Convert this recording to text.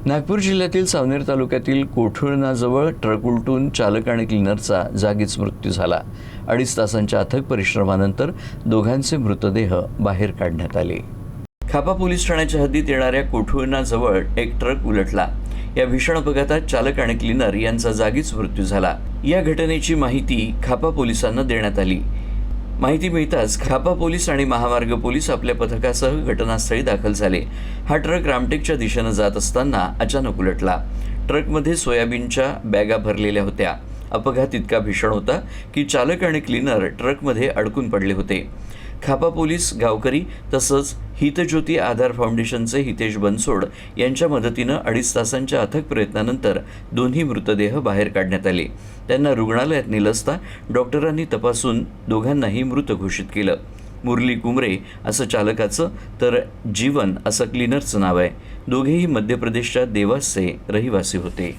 नागपूर जिल्ह्यातील सावनेर तालुक्यातील कोठुळणाजवळ ट्रक उलटून चालक आणि क्लिनरचा जागीच मृत्यू झाला। 2.5 तासांच्या अथक परिश्रमानंतर दोघांचे मृतदेह बाहेर काढण्यात आले। खापा पोलीस ठाण्याच्या हद्दीत येणाऱ्या कोठुळणाजवळ एक ट्रक उलटला। या भीषण अपघातात चालक आणि क्लिनर यांचा जागीच मृत्यू झाला। या घटनेची माहिती खापा पोलिसांना देण्यात आली। माहिती मिळताच खापा पोलीस आणि महामार्ग पोलीस आपल्या पथकासह घटनास्थळी दाखल झाले। हा ट्रक रामटेकच्या दिशेने जात असताना अचानक उलटला। ट्रकमध्ये सोयाबीनच्या बॅगा भरलेल्या होत्या। अपघात इतका भीषण होता की चालक आणि क्लिनर ट्रकमध्ये अडकून पडले होते। खापा पोलीस, गावकरी तसंच हितज्योती आधार फाउंडेशनचे हितेश बनसोड यांच्या मदतीनं 2.5 तासांच्या अथक प्रयत्नानंतर दोन्ही मृतदेह बाहेर काढण्यात आले। त्यांना रुग्णालयात नेलं असता डॉक्टरांनी तपासून दोघांनाही मृत घोषित केलं। मुरली कुमरे असं चालकाचं तर जीवन असं क्लिनरचं नाव आहे। दोघेही मध्य प्रदेशच्या देवासचे रहिवासी होते।